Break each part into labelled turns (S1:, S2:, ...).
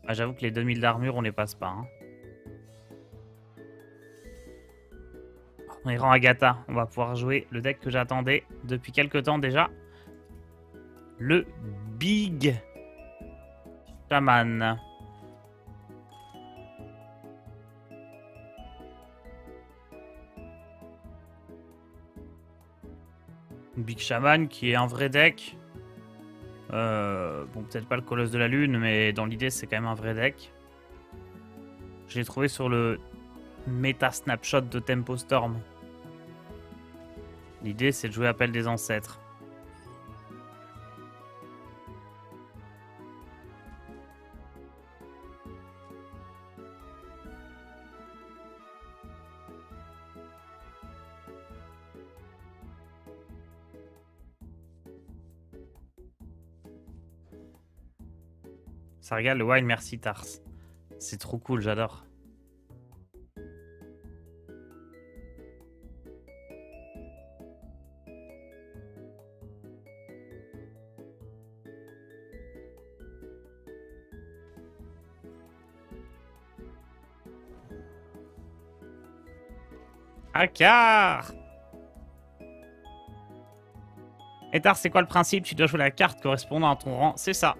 S1: Ah, j'avoue que les 2000 d'armure, on les passe pas. Hein. On ira en Agatha. On va pouvoir jouer le deck que j'attendais depuis quelques temps déjà. Le Big Shaman. Big Shaman qui est un vrai deck. Bon, peut-être pas le Colosse de la Lune, mais dans l'idée, c'est quand même un vrai deck. Je l'ai trouvé sur le Meta Snapshot de Tempo Storm. L'idée, c'est de jouer Appel des Ancêtres. Ça régale le Wild Merci Tars. C'est trop cool, j'adore. Akar! Et Tars, c'est quoi le principe? Tu dois jouer la carte correspondant à ton rang. C'est ça.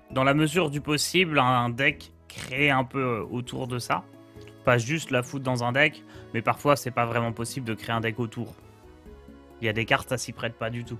S1: Dans la mesure du possible, un deck créé un peu autour de ça. Pas juste la foutre dans un deck, mais parfois c'est pas vraiment possible de créer un deck autour. Il y a des cartes, ça s'y prête pas du tout.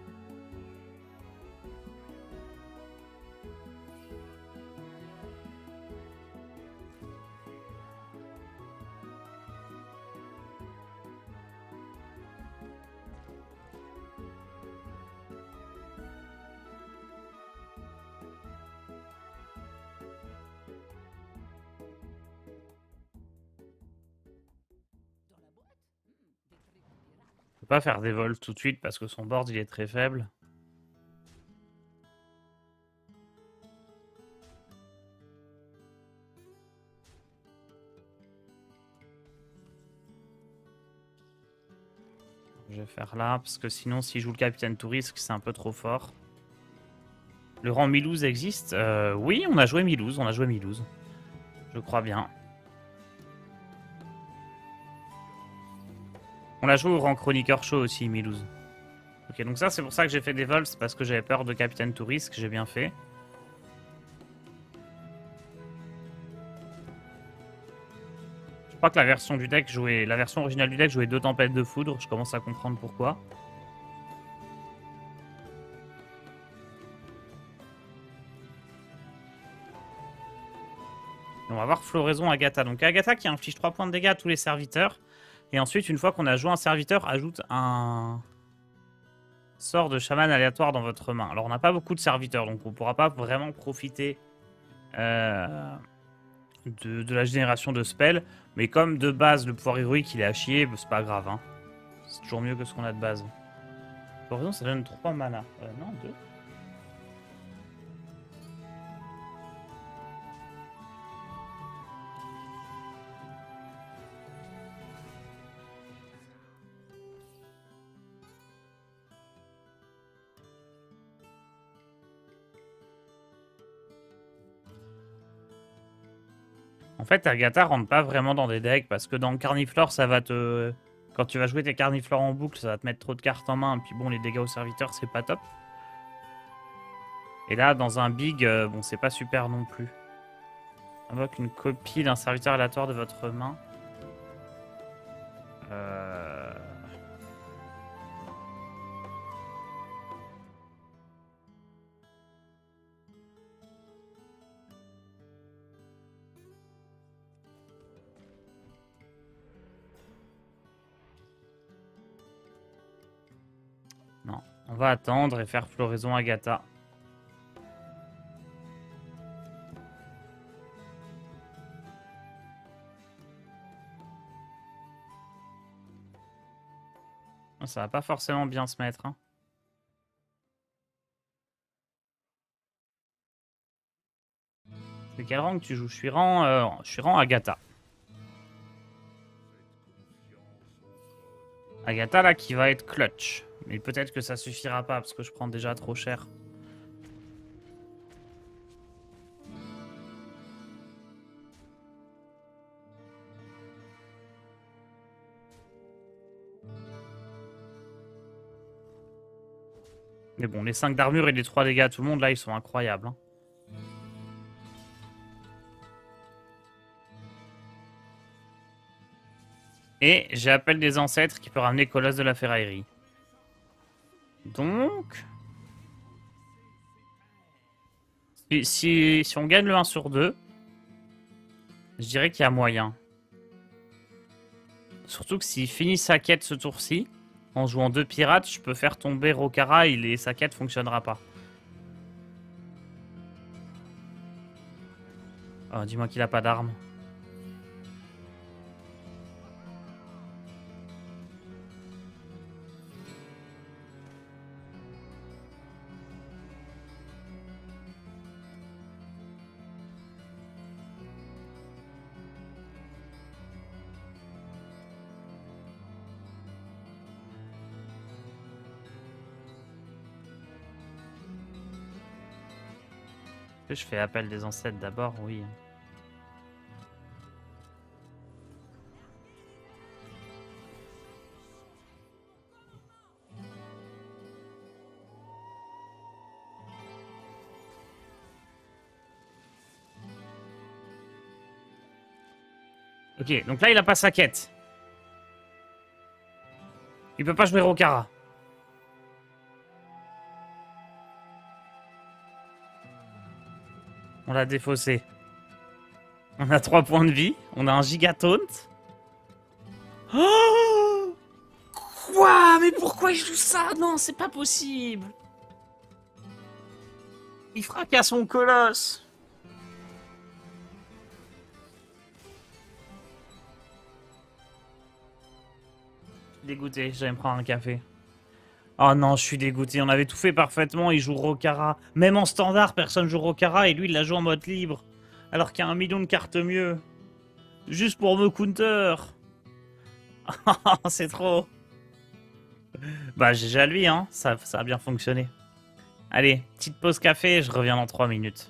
S1: Je peux pas faire des vols tout de suite parce que son board il est très faible. Je vais faire là, parce que sinon, s'il joue le Capitaine Touriste, c'est un peu trop fort. Le rang Milouz existe Oui, on a joué Milouz, Je crois bien. On l'a joué au rang Chroniqueur Show aussi, Milouz. Ok, donc ça, c'est pour ça que j'ai fait des vols, c'est parce que j'avais peur de Capitaine Touriste, que j'ai bien fait. Je crois que la version du deck jouait, la version originale du deck jouait 2 tempêtes de foudre, je commence à comprendre pourquoi. On va voir Floraison Agatha. Donc Agatha qui inflige 3 points de dégâts à tous les serviteurs. Et ensuite, une fois qu'on a joué un serviteur, ajoute un sort de chaman aléatoire dans votre main. Alors on n'a pas beaucoup de serviteurs, donc on ne pourra pas vraiment profiter de la génération de spells. Mais comme de base, le pouvoir héroïque il est à chier, c'est pas grave. Hein. C'est toujours mieux que ce qu'on a de base. Floraison, ça donne 3 mana. Non, 2. En fait, Agatha rentre pas vraiment dans des decks parce que dans le Carniflore, ça va te. Quand tu vas jouer tes Carniflores en boucle, ça va te mettre trop de cartes en main. Et puis bon, les dégâts aux serviteurs, c'est pas top. Et là, dans un big, bon, c'est pas super non plus. Invoque une copie d'un serviteur aléatoire de votre main. Euh... Non, on va attendre et faire Floraison Agatha. Ça va pas forcément bien se mettre. Hein. C'est quel rang que tu joues? Je suis rang Agatha. Agatha là qui va être clutch. Mais peut-être que ça suffira pas parce que je prends déjà trop cher. Mais bon, les 5 d'armure et les 3 dégâts à tout le monde, là, ils sont incroyables. Hein. Et j'ai appel des ancêtres qui peut ramener Colosse de la Ferraillerie. Donc... Si on gagne le 1 sur 2, je dirais qu'il y a moyen. Surtout que s'il finit sa quête ce tour-ci, en jouant 2 pirates, je peux faire tomber Rokara et sa quête fonctionnera pas. Oh, dis-moi qu'il a pas d'armes. Je fais appel des ancêtres d'abord, oui. Ok, donc là il a pas sa quête. Il peut pas jouer Rokara. On l'a défaussé. On a 3 points de vie. On a un gigataunt. Oh, quoi? Mais pourquoi il joue ça? Non, c'est pas possible. Il fracasse son colosse. Dégoûté, j'allais me prendre un café. Oh non, je suis dégoûté. On avait tout fait parfaitement. Il joue Rokara. Même en standard, personne joue Rokara. Et lui, il la joue en mode libre. Alors qu'il y a 1 million de cartes mieux. Juste pour me counter. C'est trop. Bah, GG à lui, hein. Ça a bien fonctionné. Allez, petite pause café. Je reviens dans 3 minutes.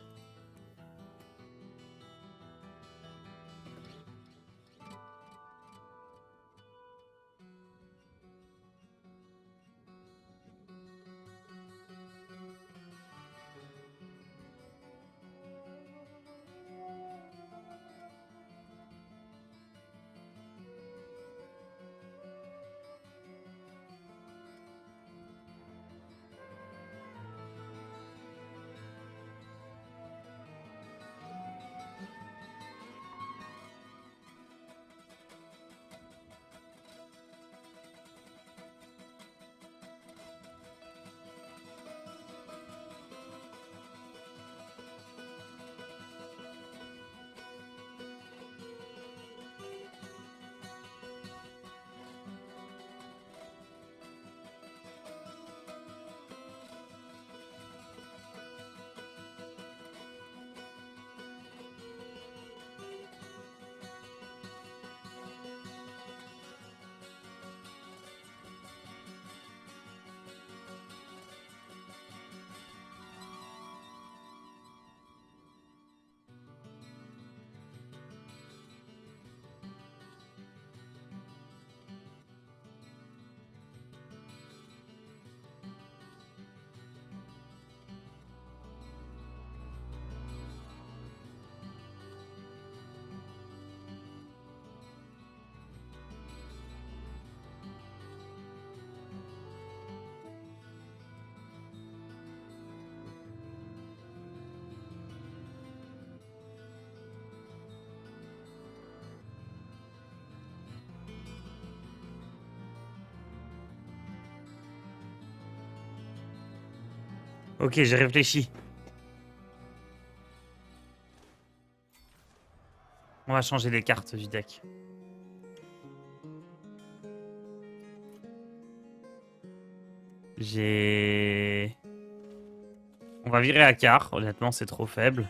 S1: Ok, j'ai réfléchi. On va changer les cartes du deck. On va virer Akar. Honnêtement, c'est trop faible.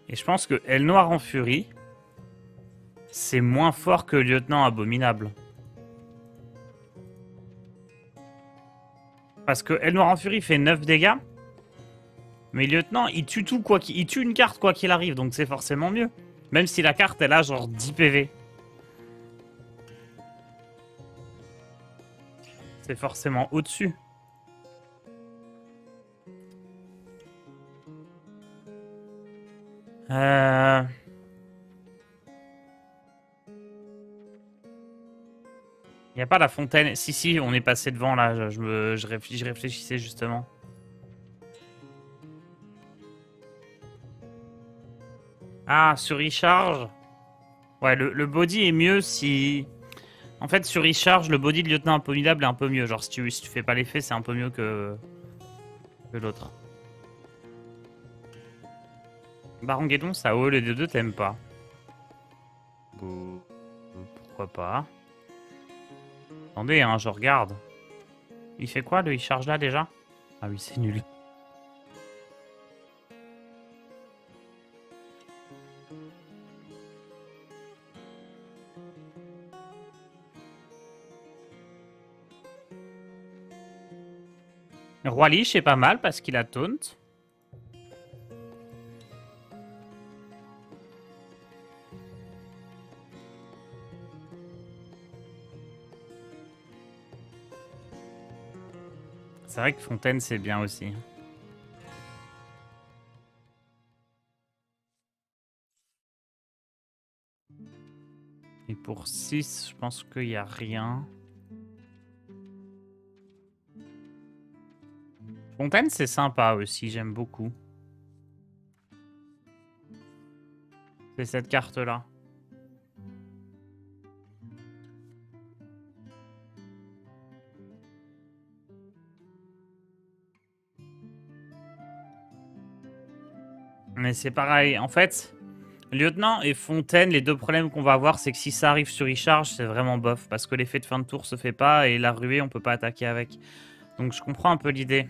S1: Et je pense que Aile Noire en Furie, c'est moins fort que Lieutenant Abominable. Parce que Aile Noire en Furie fait 9 dégâts. Mais Lieutenant, il tue tout quoi qu'il... Il tue une carte quoi qu'il arrive, donc c'est forcément mieux. Même si la carte, elle a genre 10 PV. C'est forcément au-dessus. Euh... Il n'y a pas la fontaine. Si, si, on est passé devant là. Je réfléchissais justement. Ah, sur Recharge. Ouais, le body est mieux si. En fait, sur Recharge, le body de lieutenant abominable est un peu mieux. Genre, si tu fais pas l'effet, c'est un peu mieux que l'autre. Baron Guédon, ça haut, les deux t'aimes pas. Bon, pourquoi pas. Attendez, hein, je regarde. Il fait quoi, le Recharge là déjà? Ah oui, c'est nul. Roi Lich est pas mal parce qu'il a taunt. C'est vrai que Fontaine c'est bien aussi. Et pour 6, je pense qu'il n'y a rien. Fontaine c'est sympa aussi, j'aime beaucoup. C'est cette carte là. Mais c'est pareil, en fait, Lieutenant et Fontaine, les deux problèmes qu'on va avoir, c'est que si ça arrive sur Recharge, c'est vraiment bof. Parce que l'effet de fin de tour se fait pas et la ruée, on peut pas attaquer avec. Donc je comprends un peu l'idée.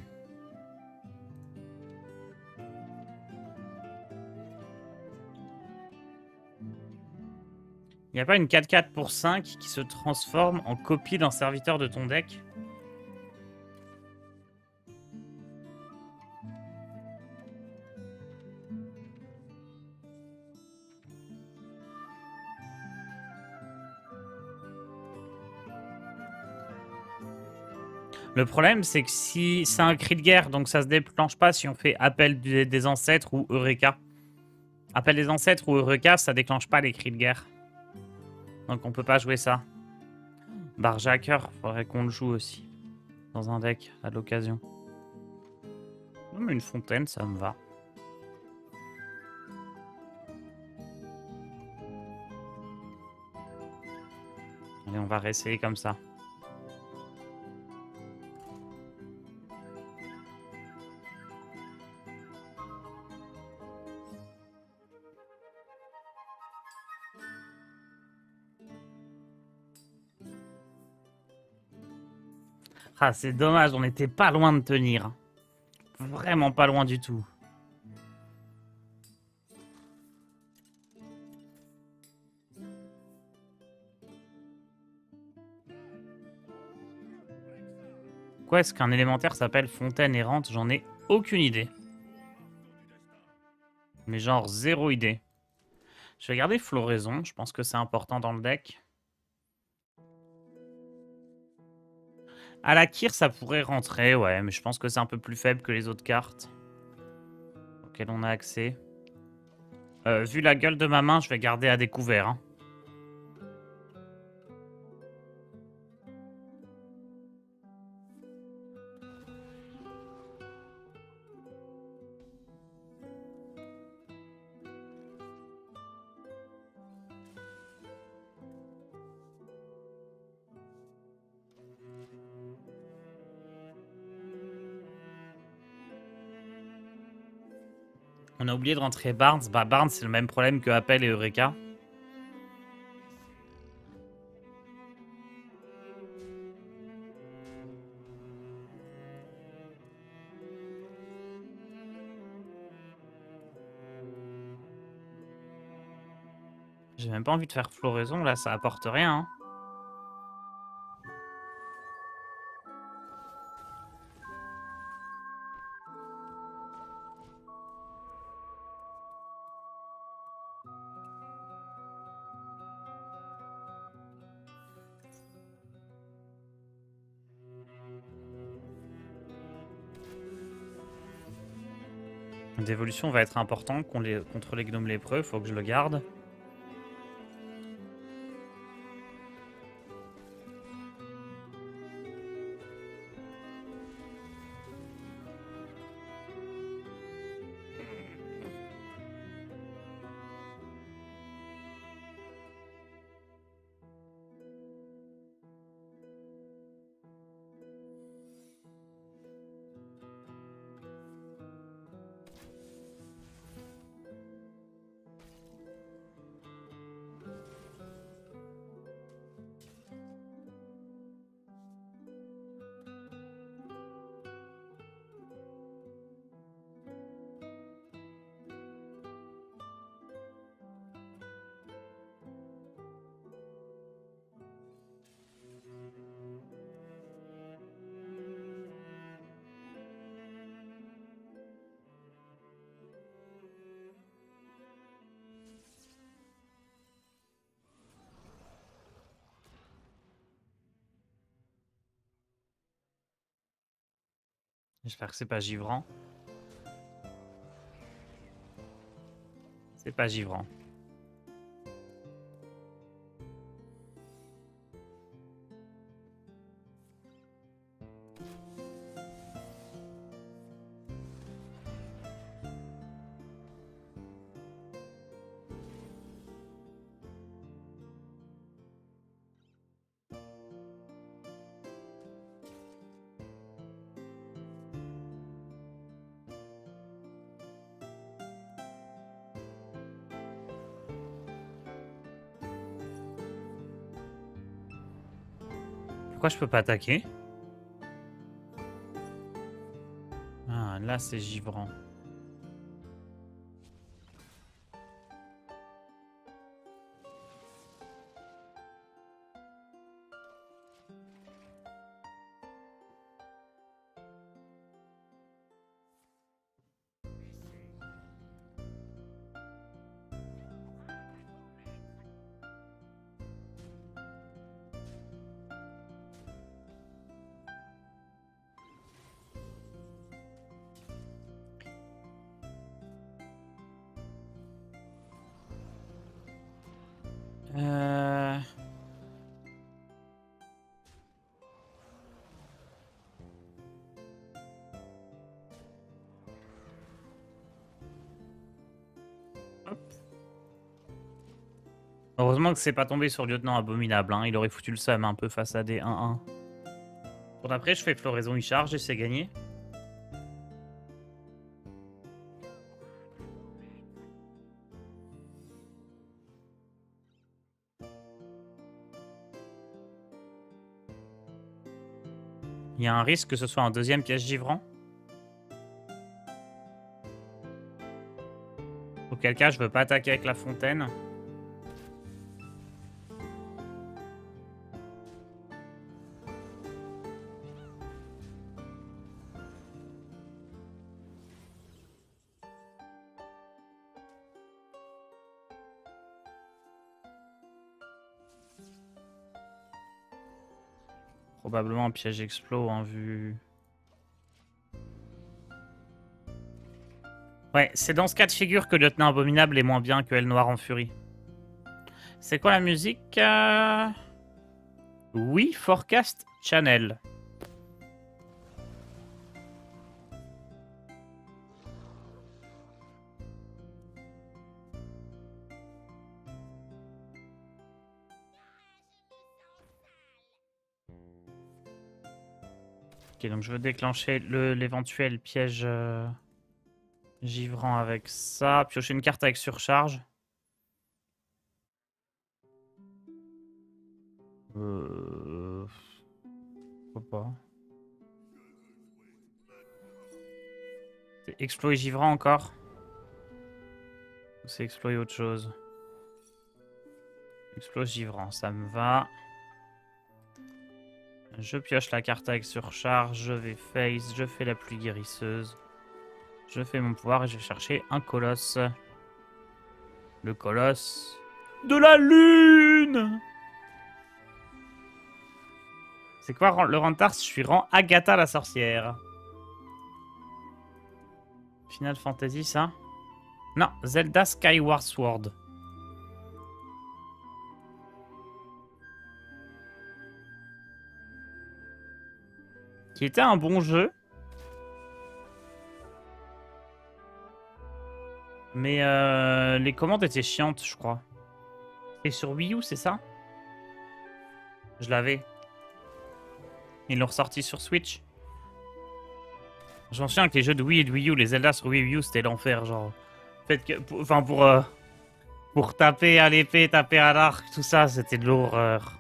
S1: Il n'y a pas une 4-4 pour 5 qui se transforme en copie d'un serviteur de ton deck? Le problème, c'est que si c'est un cri de guerre, donc ça se déclenche pas si on fait appel des ancêtres ou Eureka. Appel des ancêtres ou Eureka, ça déclenche pas les cris de guerre. Donc on peut pas jouer ça. Barjacker, faudrait qu'on le joue aussi. Dans un deck, à l'occasion. Non, mais une fontaine, ça me va. Allez, on va réessayer comme ça. Ah, c'est dommage, on était pas loin de tenir. Vraiment pas loin du tout. Quoi est-ce qu'un élémentaire s'appelle fontaine errante? J'en ai aucune idée. Mais genre zéro idée. Je vais garder floraison, je pense que c'est important dans le deck. À la Kir, ça pourrait rentrer, ouais, mais je pense que c'est un peu plus faible que les autres cartes auxquelles on a accès. Vu la gueule de ma main, je vais garder à découvert. Hein. On a oublié de rentrer Barnes. Bah, Barnes, c'est le même problème que Appel et Eureka. J'ai même pas envie de faire floraison, là, ça apporte rien. Hein. D'évolution va être important contre les gnomes lépreux, faut que je le garde. J'espère que c'est pas givrant. C'est pas givrant. Pourquoi je peux pas attaquer? Ah, là c'est givrant. Euh... Hop. Heureusement que c'est pas tombé sur Lieutenant Abominable, hein. Il aurait foutu le seum un peu face à des 1-1. Pour d'après, je fais Floraison, il charge et c'est gagné. Il y a un risque que ce soit un deuxième piège givrant. Auquel cas, je veux pas attaquer avec la fontaine. Probablement un piège explos, hein, vu... Ouais, c'est dans ce cas de figure que Lieutenant Abominable est moins bien que Elle Noire en Furie. C'est quoi la musique? Oui, Forecast Channel. Ok, donc je veux déclencher l'éventuel piège givrant avec ça. Piocher une carte avec surcharge. Pourquoi pas. C'est exploit givrant encore? Ou c'est exploit autre chose? Exploit givrant, ça me va. Je pioche la carte avec surcharge, je vais face, je fais la pluie guérisseuse. Je fais mon pouvoir et je vais chercher un colosse. Le colosse de la lune! C'est quoi le rang de Tars? Je suis rang Agatha la sorcière. Final Fantasy, ça? Non, Zelda Skyward Sword. Qui était un bon jeu. Mais les commandes étaient chiantes, je crois. Et sur Wii U, c'est ça? Je l'avais. Ils l'ont ressorti sur Switch. J'en souviens que les jeux de Wii et de Wii U, les Zelda sur Wii U, c'était l'enfer. Genre, fait que, enfin, pour taper à l'épée, taper à l'arc, tout ça, c'était de l'horreur.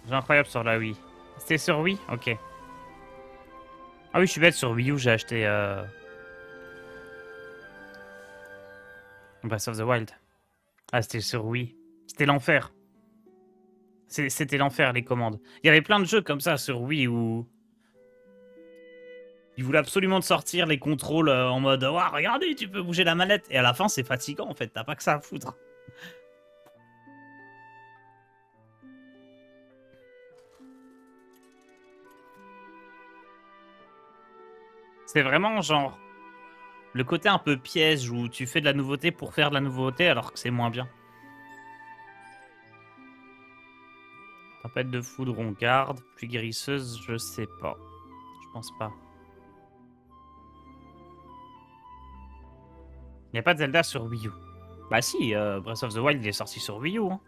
S1: C'est incroyable sur la Wii. C'était sur Wii? Ok. Ah oui, je suis bête, sur Wii U, j'ai acheté Breath of the Wild. Ah, c'était sur Wii. C'était l'enfer. C'était l'enfer, les commandes. Il y avait plein de jeux comme ça sur Wii où ils voulaient absolument te sortir les contrôles en mode «Ouah, regardez, tu peux bouger la manette». Et à la fin, c'est fatigant, en fait. T'as pas que ça à foutre. C'est vraiment genre le côté un peu piège où tu fais de la nouveauté pour faire de la nouveauté alors que c'est moins bien. Tempête de foudre, on garde. Pluie guérisseuse, je sais pas. Je pense pas. Il n'y a pas de Zelda sur Wii U. Bah si, Breath of the Wild il est sorti sur Wii U. Hein.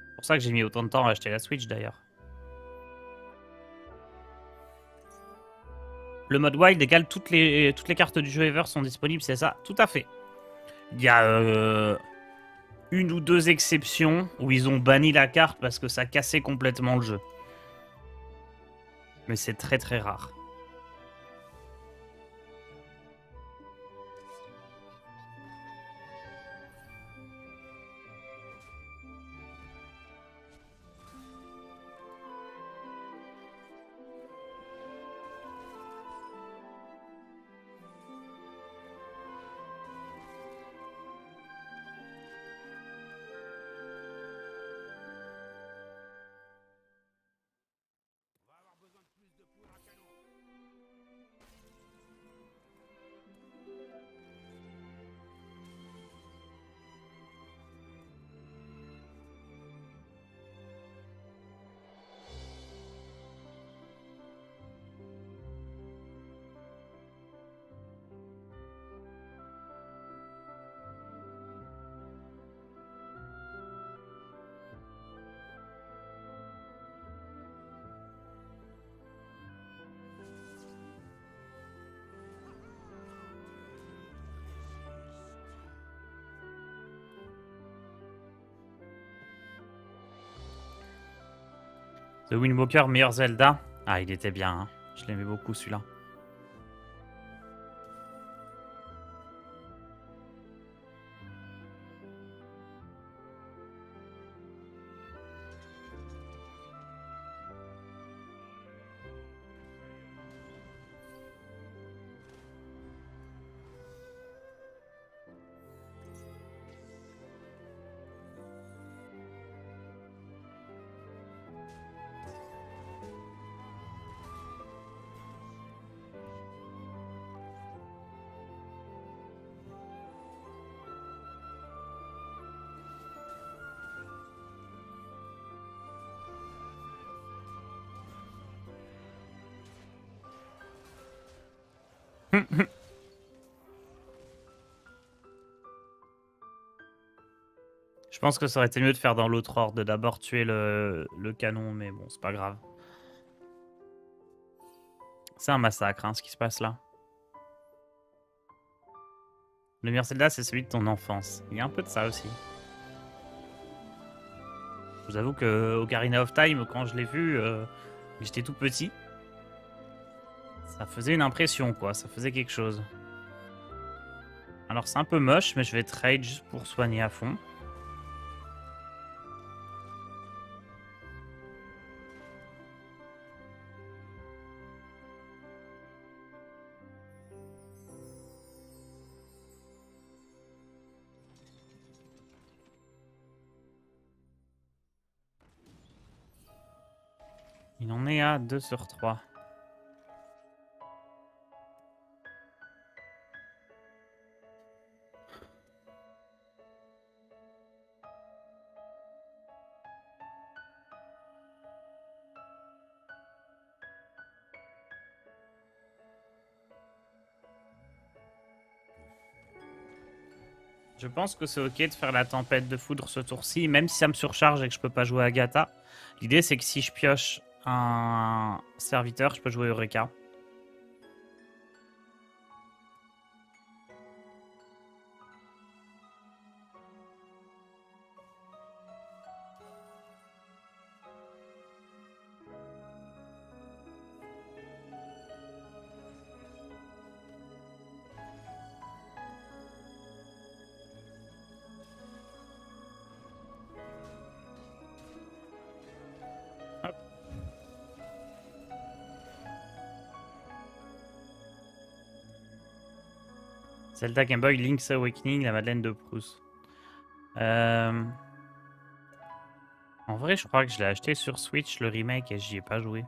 S1: C'est pour ça que j'ai mis autant de temps à acheter la Switch d'ailleurs. Le mode Wild égale toutes les cartes du jeu ever sont disponibles, c'est ça? Tout à fait. Il y a une ou deux exceptions où ils ont banni la carte parce que ça cassait complètement le jeu. Mais c'est très très rare. The Wind Walker, meilleur Zelda. Ah, il était bien. Hein. Je l'aimais beaucoup celui-là. Je pense que ça aurait été mieux de faire dans l'autre ordre, de d'abord tuer le canon, mais bon, c'est pas grave. C'est un massacre, hein, ce qui se passe là. Le meilleur Zelda, c'est celui de ton enfance. Il y a un peu de ça aussi. Je vous avoue que Ocarina of Time, quand je l'ai vu, j'étais tout petit. Ça faisait une impression, quoi. Ça faisait quelque chose. Alors, c'est un peu moche, mais je vais trade juste pour soigner à fond. Il en est à 2 sur 3. Je pense que c'est ok de faire la tempête de foudre ce tour-ci, même si ça me surcharge et que je peux pas jouer Agatha. L'idée c'est que si je pioche un serviteur, je peux jouer Eureka. Hop. Zelda Game Boy, Link's Awakening, la Madeleine de Proust. En vrai, je crois que je l'ai acheté sur Switch, le remake, et j'y ai pas joué.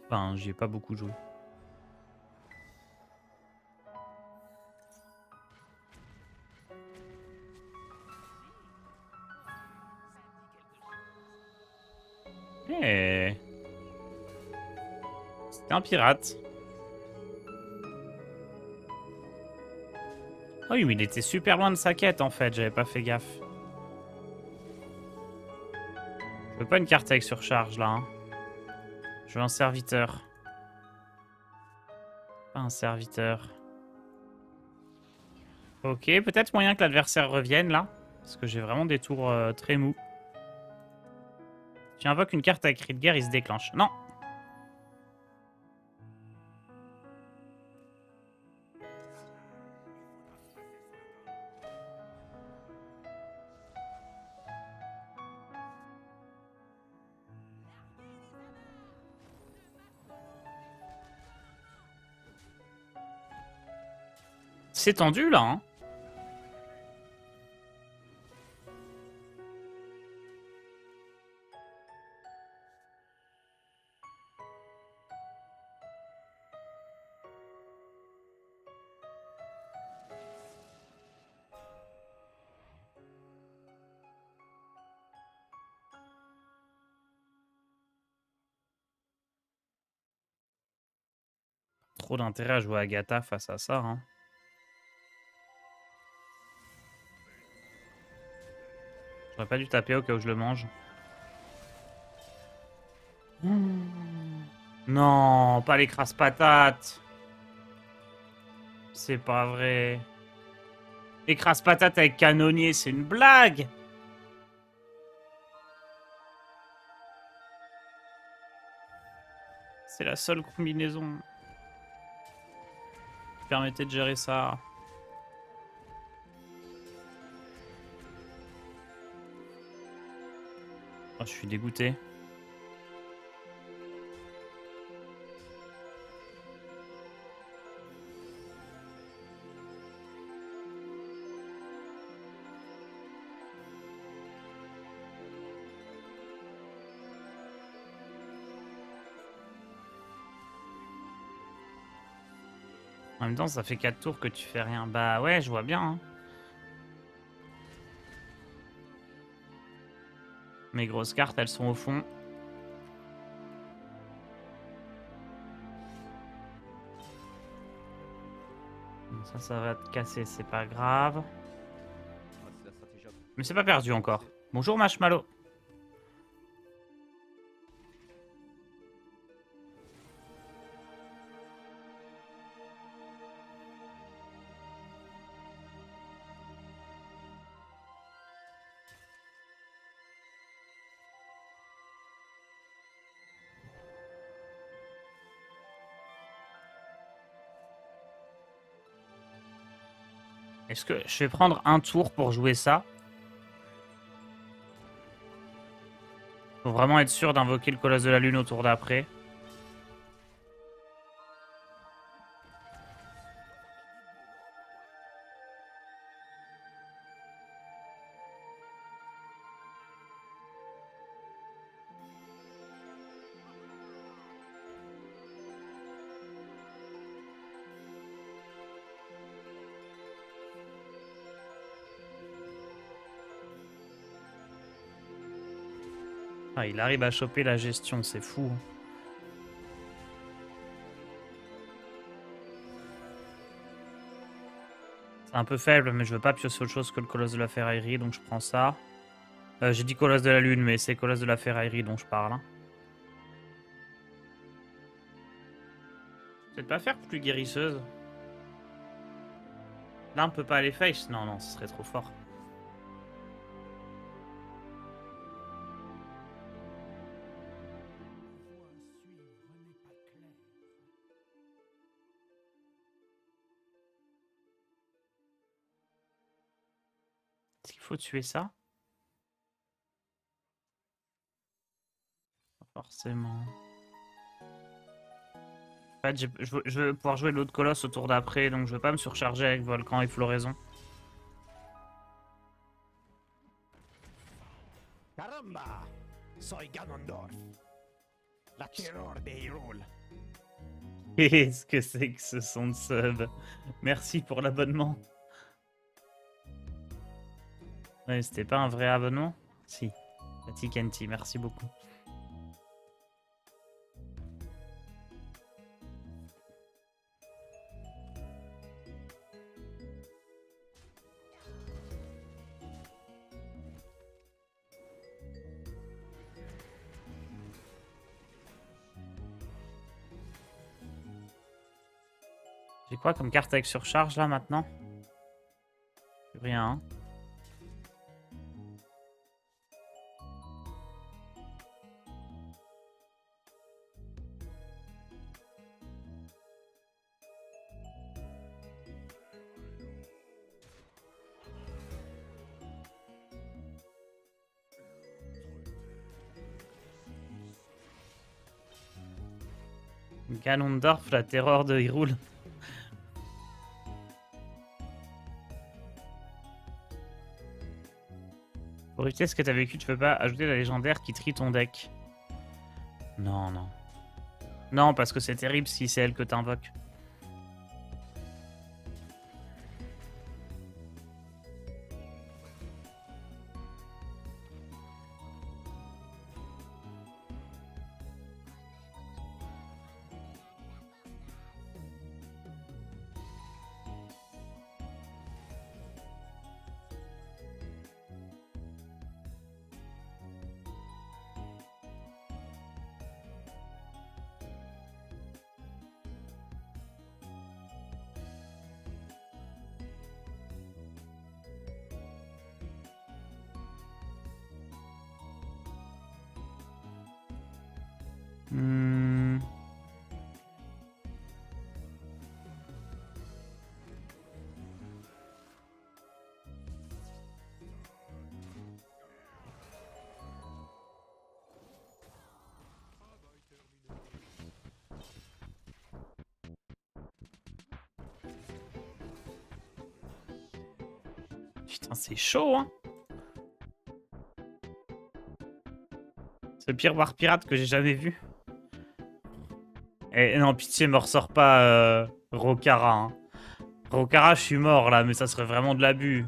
S1: Enfin, j'y ai pas beaucoup joué. Eh. C'était un pirate. Oh oui, mais il était super loin de sa quête en fait, j'avais pas fait gaffe. Je veux pas une carte avec surcharge là. Hein. Je veux un serviteur. Pas un serviteur. Ok, peut-être moyen que l'adversaire revienne là. Parce que j'ai vraiment des tours très mous. Si tu invoques une carte avec cri de guerre, il se déclenche. Non. C'est tendu là. Hein. Trop d'intérêt à jouer Agatha face à ça. Hein. J'aurais pas dû taper au cas où je le mange. Non, pas les crasse-patates. C'est pas vrai. Écrase-patate avec canonnier, c'est une blague. C'est la seule combinaison qui permettait de gérer ça. Oh, je suis dégoûté. En même temps, ça fait 4 tours que tu fais rien. Bah ouais, je vois bien. Hein. Mes grosses cartes, elles sont au fond. Ça va te casser, c'est pas grave. Mais c'est pas perdu encore. Bonjour Marshmallow. Est-ce que je vais prendre un tour pour jouer ça? Faut vraiment être sûr d'invoquer le colosse de la lune au tour d'après. Ah, il arrive à choper la gestion, c'est fou. C'est un peu faible, mais je veux pas piocher autre chose que le Colosse de la Ferraillerie, donc je prends ça. J'ai dit Colosse de la Lune, mais c'est Colosse de la Ferraillerie dont je parle. Hein. Peut-être pas faire plus guérisseuse. Là, on peut pas aller face. Non, non, ce serait trop fort. Est-ce qu'il faut tuer ça? Pas forcément. En fait, je veux pouvoir jouer l'autre colosse au tour d'après, donc je veux pas me surcharger avec Volcan et Floraison.
S2: Caramba! Soy Ganondorf. La terror des Hyrule.
S1: Qu'est-ce que c'est que ce son de sub? Merci pour l'abonnement. Ouais, c'était pas un vrai abonnement? Si. Tikenti, merci beaucoup. J'ai quoi comme carte avec surcharge là maintenant? Rien. Hein. Ganondorf, la terreur de Hyrule. Pour éviter ce que t'as vécu, tu peux pas ajouter la légendaire qui trie ton deck. Non, non. Non, parce que c'est terrible si c'est elle que t'invoques. Hmm. Putain, c'est chaud, hein. C'est le pire War Pirate que j'ai jamais vu. Et non, pitié, me ressort pas Rokara. Hein. Rokara, je suis mort là, mais ça serait vraiment de l'abus.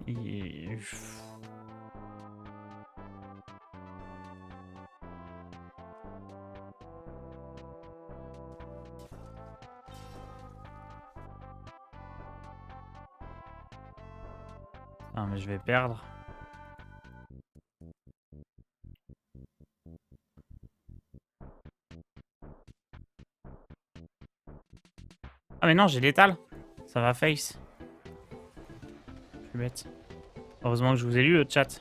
S1: Et... Ah, mais je vais perdre. Ah mais non, j'ai l'étal. Ça va face. Je suis bête. Heureusement que je vous ai lu le chat.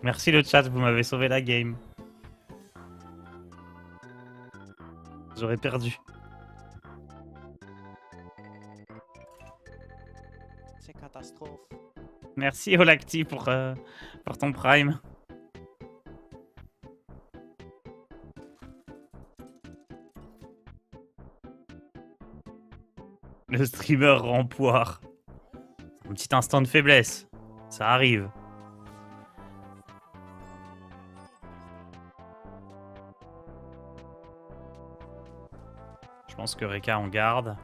S1: Merci le chat, vous m'avez sauvé la game. J'aurais perdu.
S2: C'est catastrophe.
S1: Merci Olacti pour ton prime. Le streamer rend poire. Un petit instant de faiblesse. Ça arrive. Je pense que Reka en garde.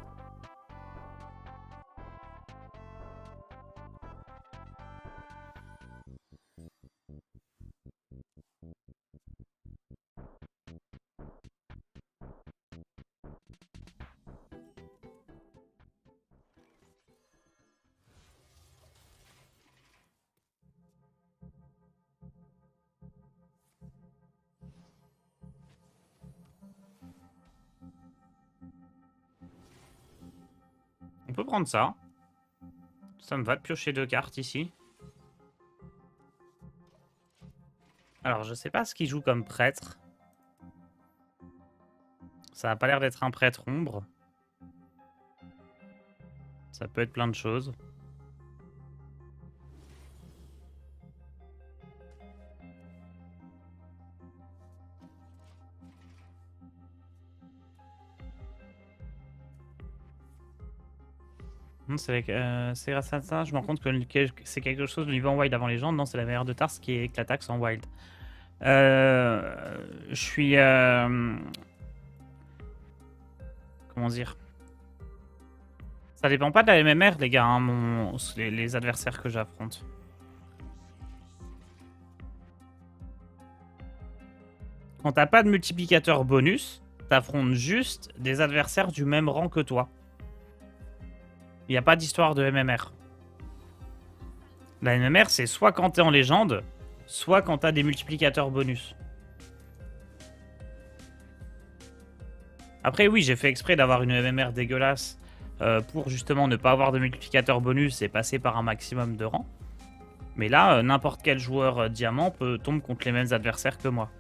S1: On peut prendre ça. Ça me va de piocher 2 cartes ici. Alors, je sais pas ce qu'il joue comme prêtre. Ça a pas l'air d'être un prêtre ombre. Ça peut être plein de choses. C'est grâce à ça, je me rends compte que c'est quelque chose de niveau en wild avant légende. Non, c'est la meilleure de Tars qui est Éclatax en wild. Je suis... comment dire? Ça dépend pas de la MMR, les gars, hein, les adversaires que j'affronte. Quand t'as pas de multiplicateur bonus, t'affrontes juste des adversaires du même rang que toi. Il n'y a pas d'histoire de MMR. La MMR, c'est soit quand t'es en légende, soit quand t'as des multiplicateurs bonus. Après, oui, j'ai fait exprès d'avoir une MMR dégueulasse pour justement ne pas avoir de multiplicateur bonus et passer par un maximum de rangs. Mais là, n'importe quel joueur diamant tombe contre les mêmes adversaires que moi.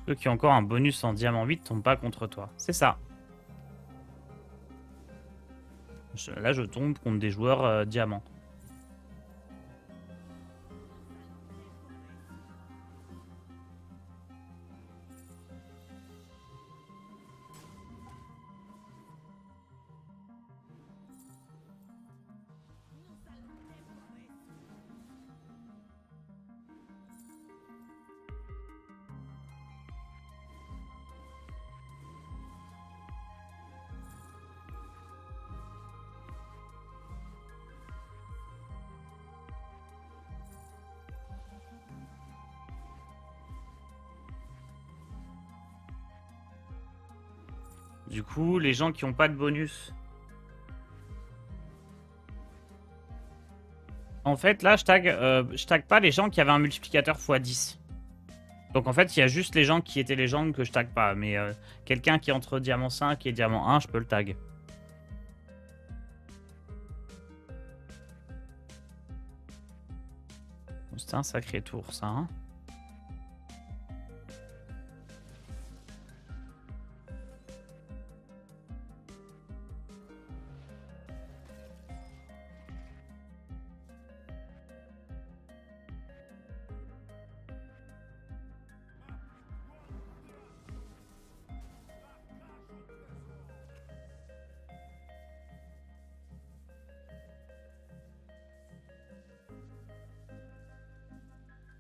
S1: Ceux qui ont encore un bonus en diamant 8 tombent pas contre toi. C'est ça. Là, je tombe contre des joueurs diamants. Du coup, les gens qui n'ont pas de bonus. En fait, là, je tag pas les gens qui avaient un multiplicateur x10. Donc en fait, il y a juste les gens qui étaient légendes que je tag pas. Mais quelqu'un qui est entre diamant 5 et diamant 1, je peux le tag. C'est un sacré tour, ça. Hein.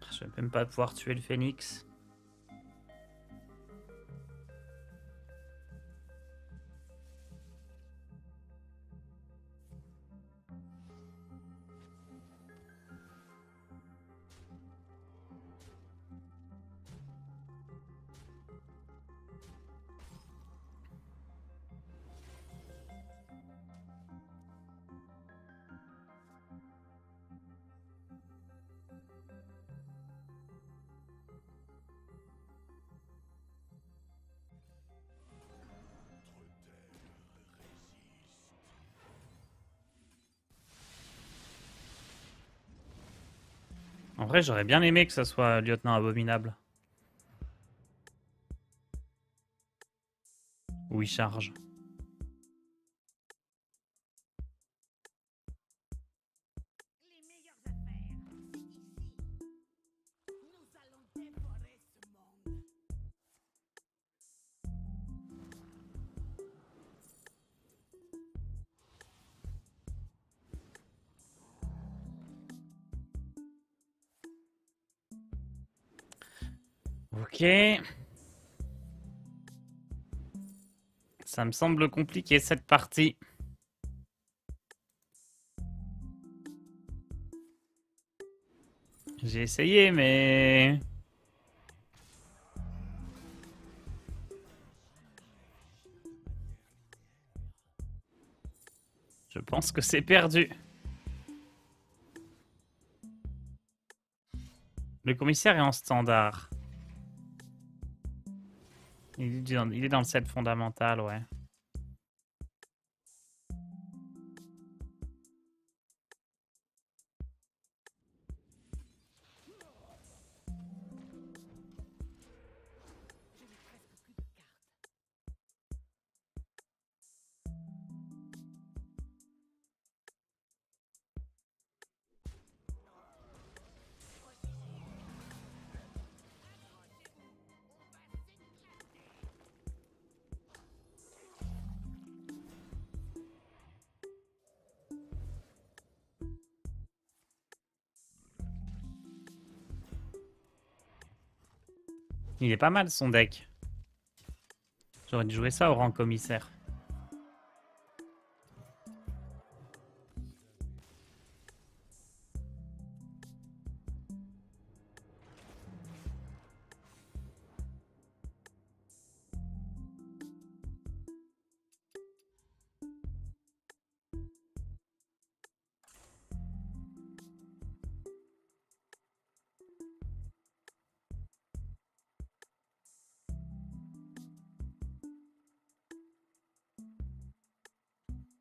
S1: Je vais même pas pouvoir tuer le phénix. En vrai, j'aurais bien aimé que ça soit lieutenant abominable. Où il charge. Ok. Ça me semble compliqué cette partie. J'ai essayé, mais... Je pense que c'est perdu. Le commissaire est en standard. Il est dans le set fondamental, ouais. Il est pas mal son deck. J'aurais dû jouer ça au rang commissaire.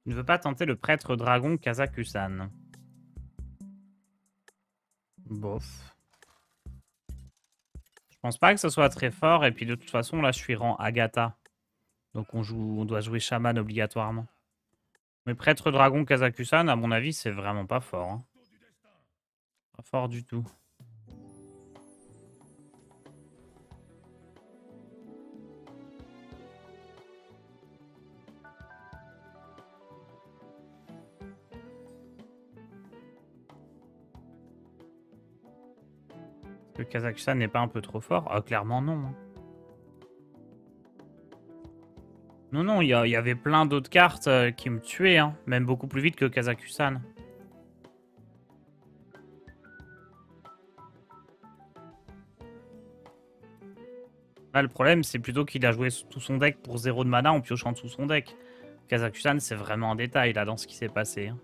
S1: Il ne veut pas tenter le prêtre dragon Kazakusan. Bof. Je pense pas que ce soit très fort. Et puis de toute façon, là, je suis rang Agatha. Donc on doit jouer chaman obligatoirement. Mais prêtre dragon Kazakusan, à mon avis, c'est vraiment pas fort. Hein. Pas fort du tout. Le Kazakhstan n'est pas un peu trop fort? Ah, clairement non. Non, non, il y avait plein d'autres cartes qui me tuaient, hein. Même beaucoup plus vite que Kazakhstan. Là, le problème, c'est plutôt qu'il a joué tout son deck pour 0 de mana en piochant tout son deck. Kazakhstan, c'est vraiment un détail là dans ce qui s'est passé. Hein.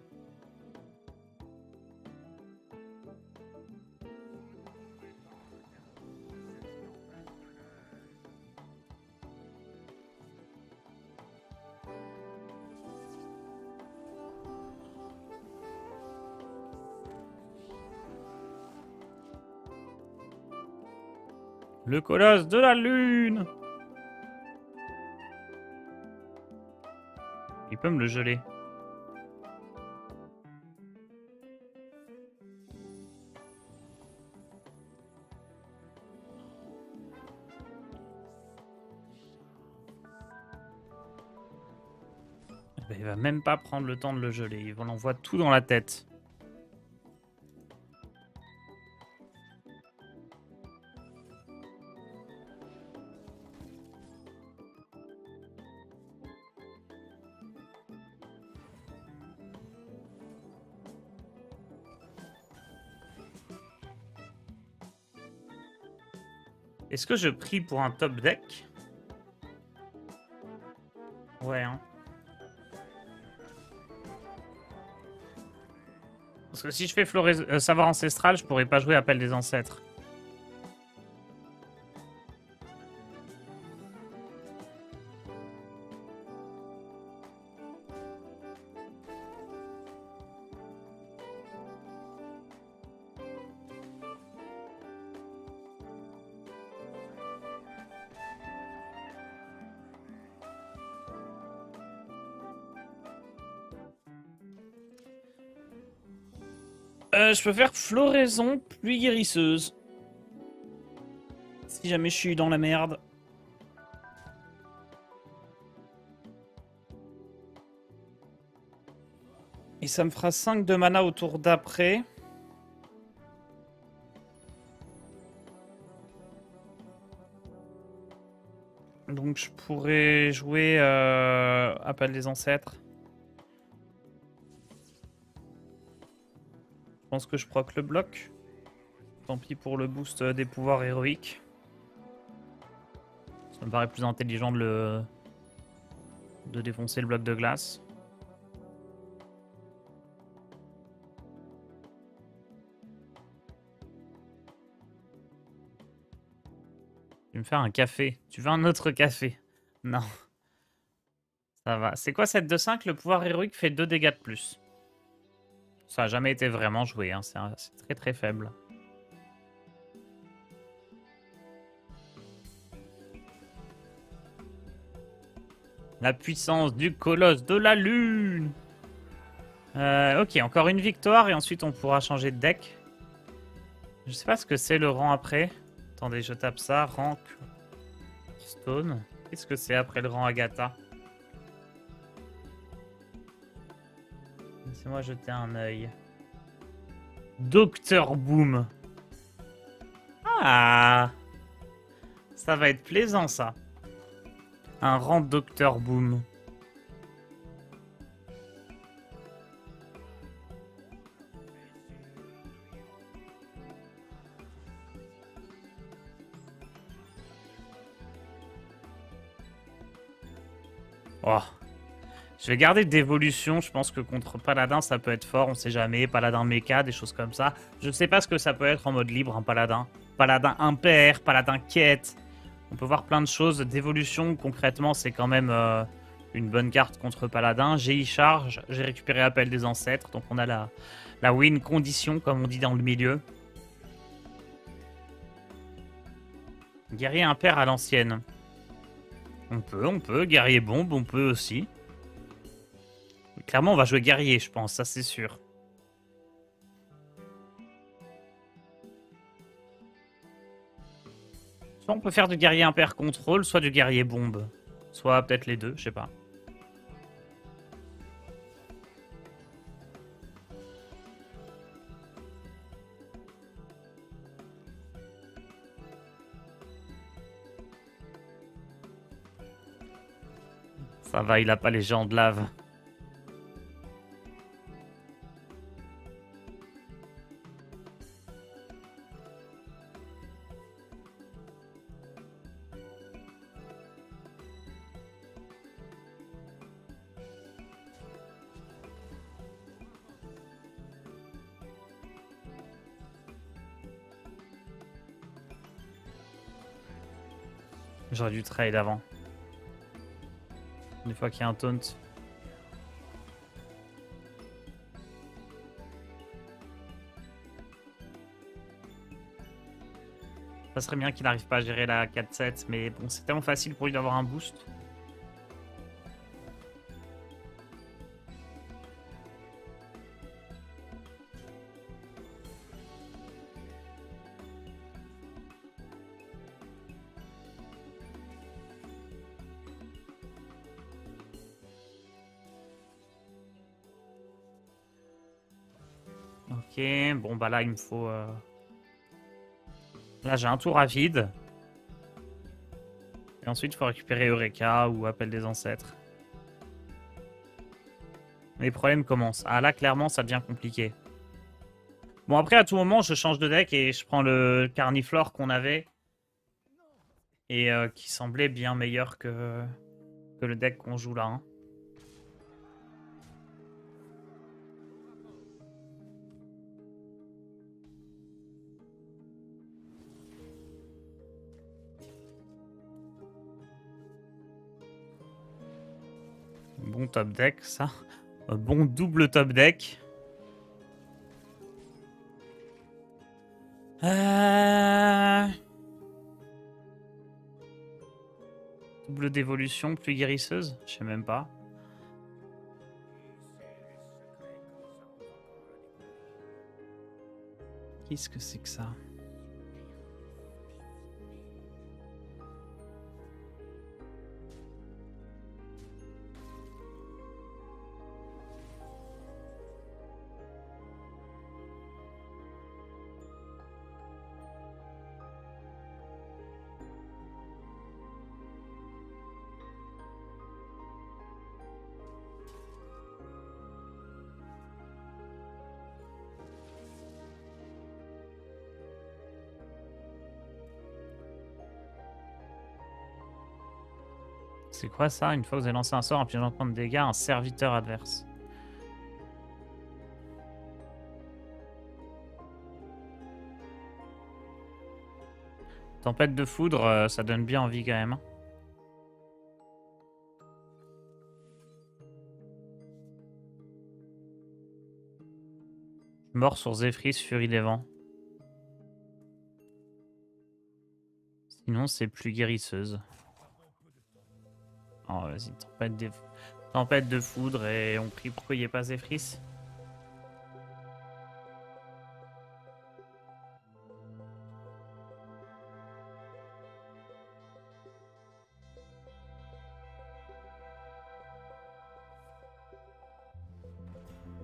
S1: Le colosse de la lune! Il peut me le geler. Ben, il va même pas prendre le temps de le geler. Il l'envoie tout dans la tête. Est-ce que je prie pour un top deck? Ouais, hein. Parce que si je fais savoir ancestral, je pourrais pas jouer Appel des ancêtres. Je peux faire floraison, pluie guérisseuse. Si jamais je suis dans la merde. Et ça me fera 5 de mana au tour d'après. Donc je pourrais jouer Appel des Ancêtres. Je pense que je proc le bloc. Tant pis pour le boost des pouvoirs héroïques. Ça me paraît plus intelligent de défoncer le bloc de glace. Tu veux me faire un café? Tu veux un autre café? Non. Ça va. C'est quoi cette 2-5? Le pouvoir héroïque fait 2 dégâts de plus. Ça n'a jamais été vraiment joué, hein. C'est très très faible. La puissance du colosse de la lune. Ok, encore une victoire et ensuite on pourra changer de deck. Je sais pas ce que c'est le rang après. Attendez, je tape ça. Rank Stone. Qu'est-ce que c'est après le rang Agatha? Laissez-moi jeter un œil. Docteur Boom. Ah, ça va être plaisant ça. Un rang Docteur Boom. Oh. Je vais garder d'évolution. Je pense que contre Paladin, ça peut être fort. On sait jamais. Paladin méca, des choses comme ça. Je ne sais pas ce que ça peut être en mode libre, un Paladin. Paladin impair, Paladin quête. On peut voir plein de choses. D'évolution, concrètement, c'est quand même une bonne carte contre Paladin. GI charge. J'ai récupéré Appel des Ancêtres. Donc on a la win condition, comme on dit dans le milieu. Guerrier impair à l'ancienne. On peut. Guerrier bombe, on peut aussi. Clairement, on va jouer guerrier, je pense, ça c'est sûr. Soit on peut faire du guerrier impair contrôle, soit du guerrier bombe. Soit peut-être les deux, je sais pas. Ça va, il a pas les géants de lave. J'aurais dû trade avant. Une fois qu'il y a un taunt. Ça serait bien qu'il n'arrive pas à gérer la 4-7, mais bon, c'est tellement facile pour lui d'avoir un boost. Ok, bon bah là il me faut... Là j'ai un tour à vide. Et ensuite il faut récupérer Eureka ou Appel des Ancêtres. Les problèmes commencent. Ah là clairement ça devient compliqué. Bon après à tout moment je change de deck et je prends le Carniflore qu'on avait. Et qui semblait bien meilleur que le deck qu'on joue là. Hein. Bon top deck, ça. Un bon double top deck. Double d'évolution, plus guérisseuse? Je sais même pas. Qu'est-ce que c'est que ça? C'est quoi ça? Une fois que vous avez lancé un sort, infligeant de dégâts à un serviteur adverse. Tempête de foudre, ça donne bien envie quand même. Mort sur Zephrys, Furie des Vents. Sinon, c'est plus guérisseuse. Oh, vas-y, tempête de foudre et on prie pourquoi il n'y ait pas Zephrys.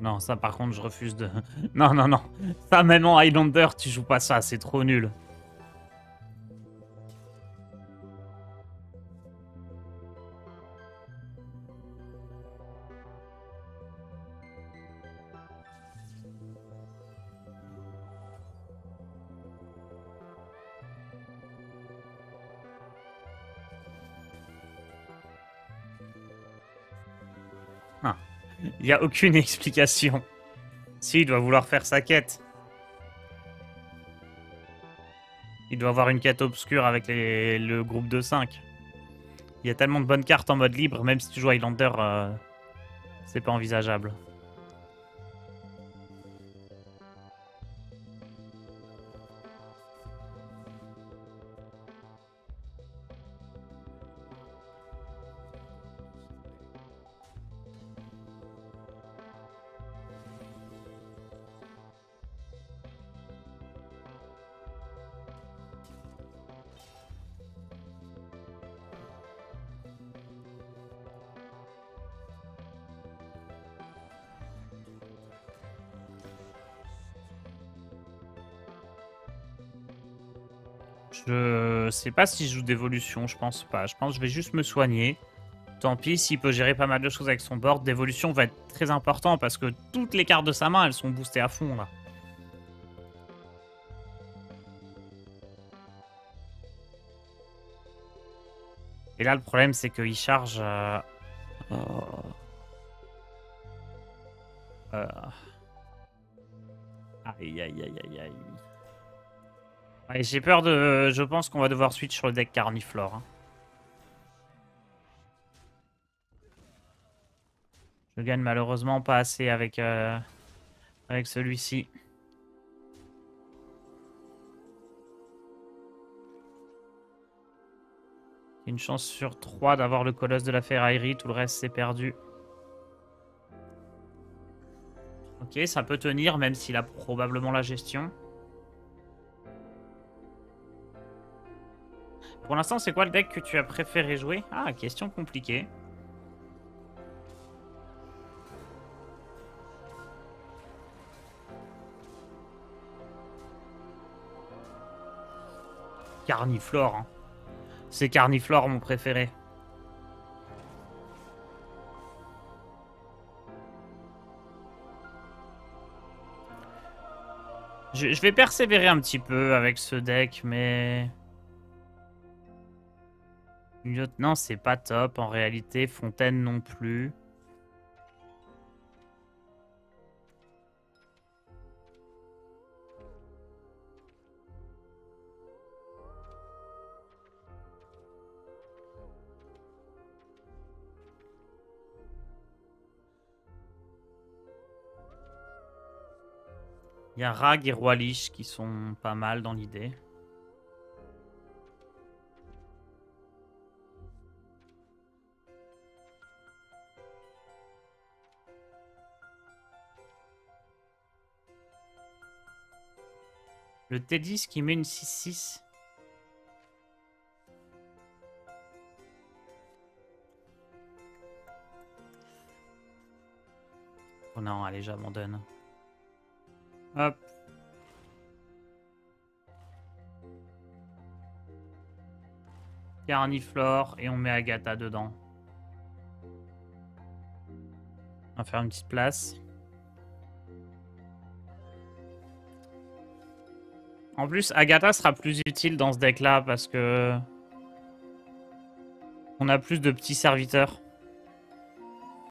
S1: Non, ça par contre, je refuse de... Non, non, non. Ça, même en Highlander, tu joues pas ça, c'est trop nul. Ah. Il n'y a aucune explication. Si, il doit vouloir faire sa quête. Il doit avoir une quête obscure avec le groupe de 5. Il y a tellement de bonnes cartes en mode libre, même si tu joues Highlander, c'est pas envisageable. Je sais pas si je joue d'évolution, je pense pas. Je pense que je vais juste me soigner. Tant pis, s'il peut gérer pas mal de choses avec son board, d'évolution va être très important parce que toutes les cartes de sa main, elles sont boostées à fond là. Et là, le problème, c'est qu'il charge... Aïe, aïe, aïe, aïe, aïe. Ouais, j'ai peur de... Je pense qu'on va devoir switch sur le deck Carniflore. Hein. Je gagne malheureusement pas assez avec, avec celui-ci. Une chance sur 3 d'avoir le colosse de la ferraillerie, tout le reste c'est perdu. Ok, ça peut tenir même s'il a probablement la gestion. Pour l'instant, c'est quoi le deck que tu as préféré jouer? Ah, question compliquée. Carniflore. Hein. C'est Carniflore mon préféré. Je vais persévérer un petit peu avec ce deck, mais... Lieutenant, c'est pas top en réalité. Fontaine non plus. Il y a Rag et Roi Lich qui sont pas mal dans l'idée. Le T10 qui met une 6-6. Oh non, allez, j'abandonne. Hop. Carniflore et on met Agatha dedans. On va faire une petite place. En plus, Agatha sera plus utile dans ce deck-là parce que on a plus de petits serviteurs.